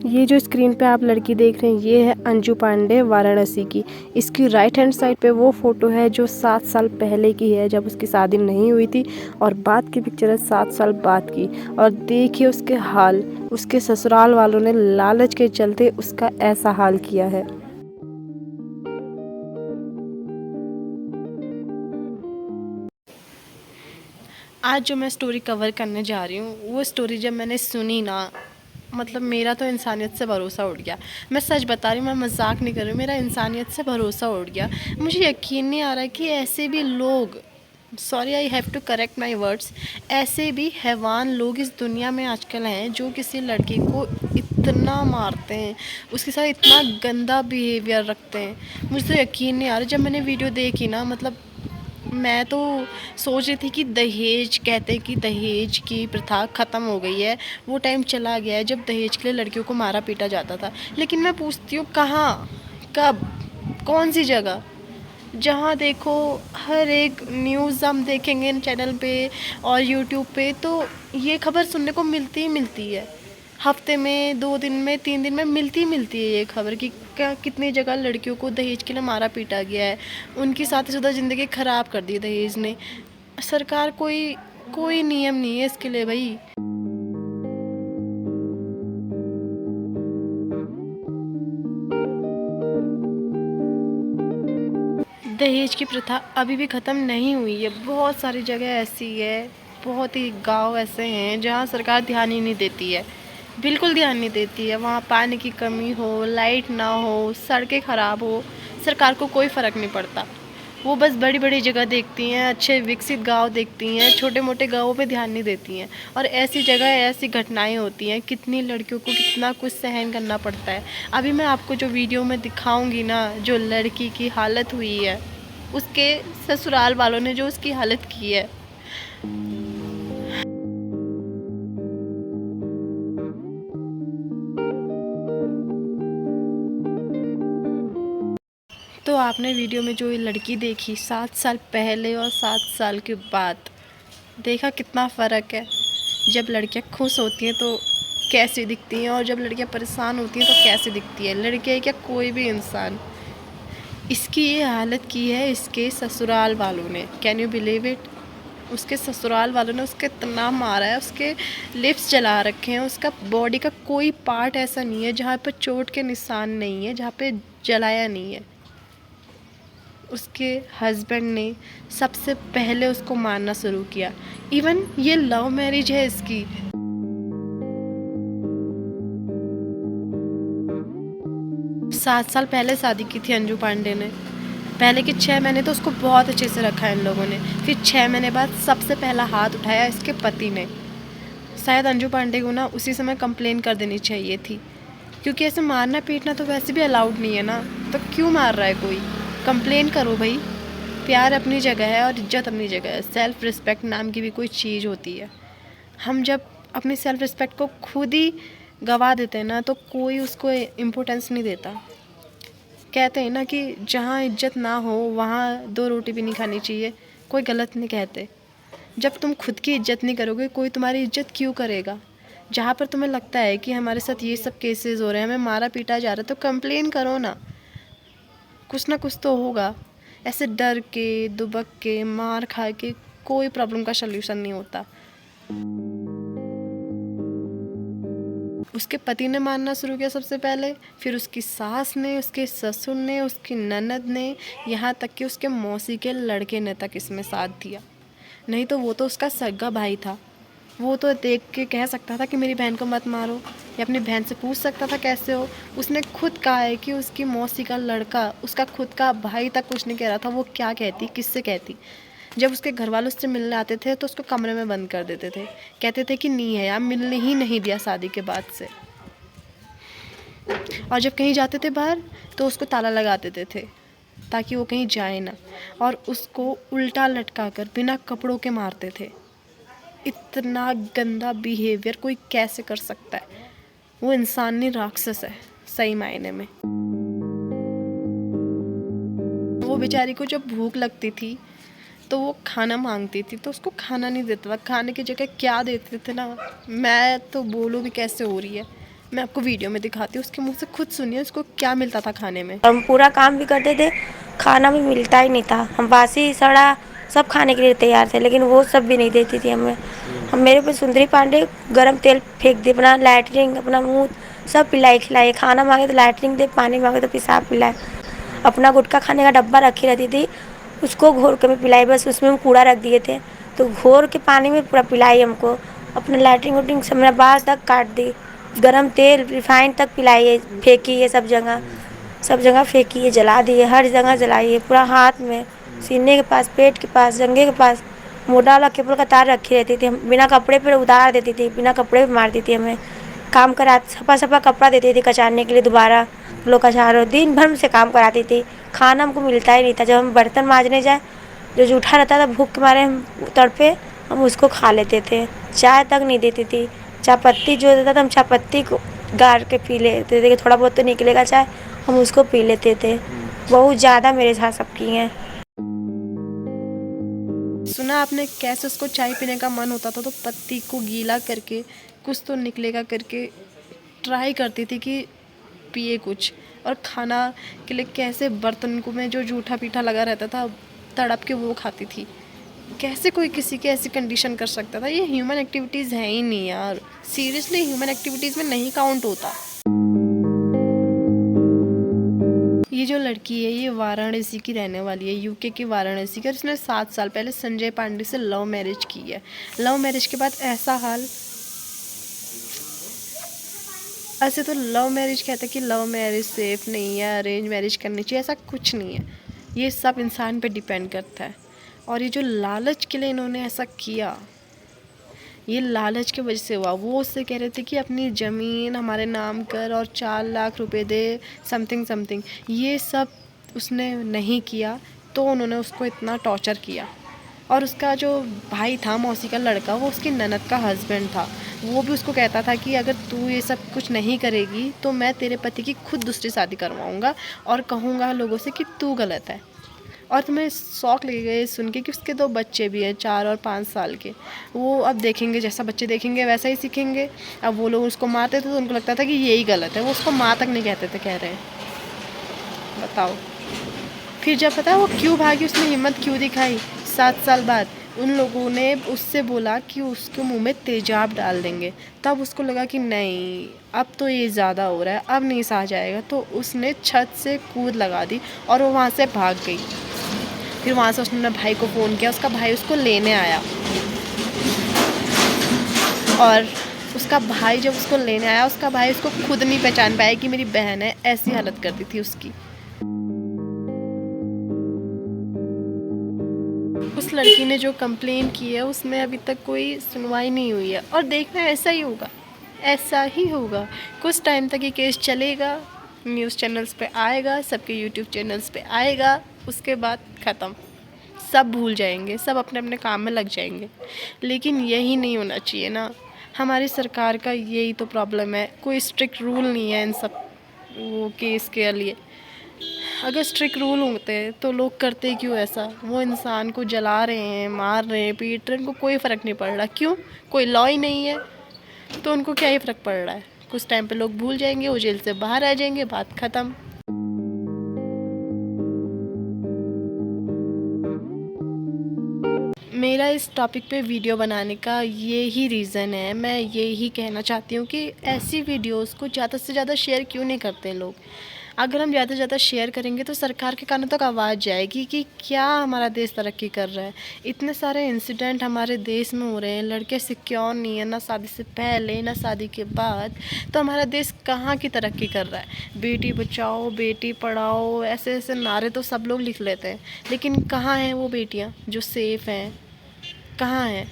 ये जो स्क्रीन पे आप लड़की देख रहे हैं ये है अंजू पांडे वाराणसी की। इसकी राइट हैंड साइड पे वो फ़ोटो है जो 7 साल पहले की है जब उसकी शादी नहीं हुई थी, और बाद की पिक्चर है 7 साल बाद की। और देखिए उसके हाल, उसके ससुराल वालों ने लालच के चलते उसका ऐसा हाल किया है। आज जो मैं स्टोरी कवर करने जा रही हूँ वो स्टोरी जब मैंने सुनी ना, मतलब मेरा तो इंसानियत से भरोसा उठ गया। मैं सच बता रही हूँ, मैं मजाक नहीं कर रही हूँ, मेरा इंसानियत से भरोसा उठ गया। मुझे यकीन नहीं आ रहा कि ऐसे भी लोग, sorry I have to correct my words, ऐसे भी हैवान लोग इस दुनिया में आजकल हैं जो किसी लड़की को इतना मारते हैं, उसके साथ इतना गंदा बिहेवियर रखते हैं। मुझे तो यकीन नहीं आ रहा। जब मैंने वीडियो देखी ना, मतलब मैं तो सोच रही थी कि दहेज, कहते हैं कि दहेज की प्रथा ख़त्म हो गई है, वो टाइम चला गया है जब दहेज के लिए लड़कियों को मारा पीटा जाता था। लेकिन मैं पूछती हूँ कहाँ, कब, कौन सी जगह? जहाँ देखो हर एक न्यूज़ हम देखेंगे इन चैनल पे और यूट्यूब पे, तो ये खबर सुनने को मिलती ही मिलती है। हफ्ते में, 2 दिन में, 3 दिन में मिलती ही मिलती है ये खबर कि क्या कितनी जगह लड़कियों को दहेज के लिए मारा पीटा गया है, उनकी शादीशुदा ज़िंदगी ख़राब कर दी दहेज ने। सरकार कोई कोई नियम नहीं है इसके लिए भाई। दहेज की प्रथा अभी भी ख़त्म नहीं हुई है। बहुत सारी जगह ऐसी है, बहुत ही गांव ऐसे हैं जहां सरकार ध्यान ही नहीं देती है, बिल्कुल ध्यान नहीं देती है। वहाँ पानी की कमी हो, लाइट ना हो, सड़कें ख़राब हो, सरकार को कोई फ़र्क नहीं पड़ता। वो बस बड़ी बड़ी जगह देखती हैं, अच्छे विकसित गांव देखती हैं, छोटे मोटे गाँवों पे ध्यान नहीं देती हैं। और ऐसी जगह ऐसी घटनाएं होती हैं, कितनी लड़कियों को कितना कुछ सहन करना पड़ता है। अभी मैं आपको जो वीडियो में दिखाऊंगी ना, जो लड़की की हालत हुई है, उसके ससुराल वालों ने जो उसकी हालत की है, तो आपने वीडियो में जो ये लड़की देखी 7 साल पहले और 7 साल के बाद, देखा कितना फ़र्क है। जब लड़कियां खुश होती हैं तो कैसी दिखती हैं, और जब लड़कियां परेशान होती हैं तो कैसी दिखती है। लड़कियां क्या, कोई भी इंसान। इसकी ये हालत की है इसके ससुराल वालों ने। Can you believe it? उसके ससुराल वालों ने उसके इतना मारा है, उसके लिप्स जला रखे हैं, उसका बॉडी का कोई पार्ट ऐसा नहीं है जहाँ पे चोट के निशान नहीं है, जहाँ पे जलाया नहीं है। उसके हस्बैंड ने सबसे पहले उसको मारना शुरू किया। इवन ये लव मैरिज है इसकी। 7 साल पहले शादी की थी अंजू पांडे ने। पहले के 6 महीने तो उसको बहुत अच्छे से रखा है इन लोगों ने। फिर 6 महीने बाद सबसे पहला हाथ उठाया इसके पति ने। शायद अंजू पांडे को ना उसी समय कंप्लेन कर देनी चाहिए थी, क्योंकि ऐसे मारना पीटना तो वैसे भी अलाउड नहीं है ना, तो क्यों मार रहा है कोई? कंप्लेन करो भाई। प्यार अपनी जगह है और इज्जत अपनी जगह है। सेल्फ़ रिस्पेक्ट नाम की भी कोई चीज़ होती है। हम जब अपनी सेल्फ़ रिस्पेक्ट को खुद ही गवा देते हैं ना, तो कोई उसको इम्पोर्टेंस नहीं देता। कहते हैं ना कि जहाँ इज्जत ना हो वहाँ 2 रोटी भी नहीं खानी चाहिए। कोई गलत नहीं कहते। जब तुम खुद की इज्जत नहीं करोगे, कोई तुम्हारी इज्जत क्यों करेगा? जहाँ पर तुम्हें लगता है कि हमारे साथ ये सब केसेस हो रहे हैं, हमें मारा पीटा जा रहा है, तो कंप्लेन करो ना, कुछ ना कुछ तो होगा। ऐसे डर के, दुबक के, मार खा के कोई प्रॉब्लम का सल्यूशन नहीं होता। उसके पति ने मारना शुरू किया सबसे पहले, फिर उसकी सास ने, उसके ससुर ने, उसकी ननद ने, यहाँ तक कि उसके मौसी के लड़के ने तक इसमें साथ दिया। नहीं तो वो तो उसका सगा भाई था। वो तो देख के कह सकता था कि मेरी बहन को मत मारो, या अपनी बहन से पूछ सकता था कैसे हो। उसने खुद कहा है कि उसकी मौसी का लड़का, उसका खुद का भाई तक कुछ नहीं कह रहा था। वो क्या कहती, किससे कहती? जब उसके घर वालों उससे मिलने आते थे तो उसको कमरे में बंद कर देते थे, कहते थे कि नहीं है यार, मिलने ही नहीं दिया शादी के बाद से। और जब कहीं जाते थे बाहर तो उसको ताला लगा देते थे ताकि वो कहीं जाए ना, और उसको उल्टा लटका कर बिना कपड़ों के मारते थे। इतना गंदा बिहेवियर कोई कैसे कर सकता है? वो इंसान नहीं, राक्षस है सही मायने में। वो बेचारी को जब भूख लगती थी तो वो खाना मांगती थी तो उसको खाना नहीं देता था। खाने की जगह क्या देते थे ना, मैं तो बोलूँ भी कैसे हो रही है। मैं आपको वीडियो में दिखाती हूँ, उसके मुंह से खुद सुनिए उसको क्या मिलता था खाने में। हम पूरा काम भी करते थे, खाना भी मिलता ही नहीं था। हम बासी सड़ा सब खाने के लिए तैयार थे, लेकिन वो सब भी नहीं देती थी हमें। हम मेरे पे सुंदरी पांडे गरम तेल फेंक दे, अपना लैटरिन अपना मुंह सब पिलाई खिलाई। खाना मांगे तो लैटरिन दे, पानी मांगे तो पेशाब पिलाए। अपना गुटखा खाने का डब्बा रखी रहती थी, उसको घोर के मैं पिलाई। बस उसमें हम कूड़ा रख दिए थे तो घोर के पानी में पूरा पिलाई हमको। अपना लैटरिन वैटरिन सब मेरा बाल तक काट दी, गरम तेल रिफाइंड तक पिलाई है, फेंकी है सब जगह फेंकी है, जला दिए, हर जगह जलाई है। पूरा हाथ में, सीने के पास, पेट के पास, जंघे के पास मोटा वाला केबल का तार रखी रहती थी। हम बिना कपड़े पर उतार देती थी, बिना कपड़े पर मारती थी हमें। काम करा सफा सफा कपड़ा देती थी कचारने के लिए, दोबारा लोग कचारो। दिन भर से काम कराती थी, खाना हमको मिलता ही नहीं था। जब हम बर्तन मांजने जाए, जो जूठा रहता था भूख के मारे हम तड़पे, हम उसको खा लेते थे। चाय तक नहीं देती थी, चाय पत्ती जो देता था हम चाय पत्ती को गार के पी लेते थे कि थोड़ा बहुत तो निकलेगा चाय, हम उसको पी लेते थे। बहुत ज़्यादा मेरे साथ सब की हैं। सुना आपने कैसे उसको चाय पीने का मन होता था तो पत्ती को गीला करके कुछ तो निकलेगा करके ट्राई करती थी कि पिए कुछ। और खाना के लिए कैसे बर्तन को में जो जूठा पीठा लगा रहता था तड़प के वो खाती थी। कैसे कोई किसी की ऐसी कंडीशन कर सकता था? ये ह्यूमन एक्टिविटीज़ है ही नहीं यार, सीरियसली ह्यूमन एक्टिविटीज़ में नहीं काउंट होता। ये जो लड़की है ये वाराणसी की रहने वाली है, यूके की वाराणसी की, और इसने 7 साल पहले संजय पांडे से लव मैरिज की है। लव मैरिज के बाद ऐसा हाल, ऐसे तो लव मैरिज कहते हैं कि लव मैरिज सेफ नहीं है, अरेंज मैरिज करनी चाहिए, ऐसा कुछ नहीं है। ये सब इंसान पे डिपेंड करता है। और ये जो लालच के लिए इन्होंने ऐसा किया, ये लालच की वजह से हुआ। वो उससे कह रहे थे कि अपनी ज़मीन हमारे नाम कर और 4 लाख रुपए दे, समथिंग समथिंग। ये सब उसने नहीं किया तो उन्होंने उसको इतना टॉर्चर किया। और उसका जो भाई था, मौसी का लड़का, वो उसकी ननद का हस्बैंड था। वो भी उसको कहता था कि अगर तू ये सब कुछ नहीं करेगी तो मैं तेरे पति की खुद दूसरी शादी करवाऊँगा और कहूँगा लोगों से कि तू गलत है। और तुम्हें शौक लगेगा ये सुन के कि उसके 2 बच्चे भी हैं, 4 और 5 साल के। वो अब देखेंगे, जैसा बच्चे देखेंगे वैसा ही सीखेंगे। अब वो लोग उसको मारते थे तो उनको लगता था कि यही गलत है, वो उसको माँ तक नहीं कहते थे, कह रहे हैं। बताओ। फिर जब पता है वो क्यों भागी, उसने हिम्मत क्यों दिखाई 7 साल बाद? उन लोगों ने उससे बोला कि उसके मुंह में तेजाब डाल देंगे। तब उसको लगा कि नहीं, अब तो ये ज़्यादा हो रहा है, अब नहीं सहा जाएगा, तो उसने छत से कूद लगा दी और वो वहाँ से भाग गई। फिर वहाँ से उसने अपने भाई को फ़ोन किया, उसका भाई उसको लेने आया। और उसका भाई जब उसको लेने आया, उसका भाई उसको खुद नहीं पहचान पाया कि मेरी बहन है, ऐसी हालत कर दी थी उसकी। उस लड़की ने जो कंप्लेन की है उसमें अभी तक कोई सुनवाई नहीं हुई है। और देखना ऐसा ही होगा, ऐसा ही होगा। कुछ टाइम तक ये केस चलेगा, न्यूज़ चैनल्स पे आएगा, सबके यूट्यूब चैनल्स पे आएगा, उसके बाद ख़त्म। सब भूल जाएंगे, सब अपने अपने काम में लग जाएंगे। लेकिन यही नहीं होना चाहिए ना। हमारी सरकार का यही तो प्रॉब्लम है, कोई स्ट्रिक्ट रूल नहीं है इन सब वो केस के लिए। अगर स्ट्रिक्ट रूल होते तो लोग करते क्यों ऐसा? वो इंसान को जला रहे हैं, मार रहे हैं, पीट रहे हैं, उनको कोई फ़र्क नहीं पड़ रहा। क्यों? कोई लॉ ही नहीं है, तो उनको क्या ही फ़र्क पड़ रहा है? कुछ टाइम पे लोग भूल जाएंगे, वो जेल से बाहर आ जाएंगे, बात ख़त्म। मेरा इस टॉपिक पे वीडियो बनाने का ये ही रीज़न है। मैं ये ही कहना चाहती हूँ कि ऐसी वीडियोस को ज़्यादा से ज़्यादा शेयर क्यों नहीं करते हैं लोग? अगर हम ज़्यादा से ज़्यादा शेयर करेंगे तो सरकार के कानों तक आवाज़ जाएगी कि क्या हमारा देश तरक्की कर रहा है। इतने सारे इंसिडेंट हमारे देश में हो रहे हैं, लड़के सिक्योर नहीं है, ना शादी से पहले ना शादी के बाद, तो हमारा देश कहाँ की तरक्की कर रहा है? बेटी बचाओ, बेटी पढ़ाओ, ऐसे ऐसे नारे तो सब लोग लिख लेते हैं, लेकिन कहाँ हैं वो बेटियाँ जो सेफ़ हैं? कहाँ हैं?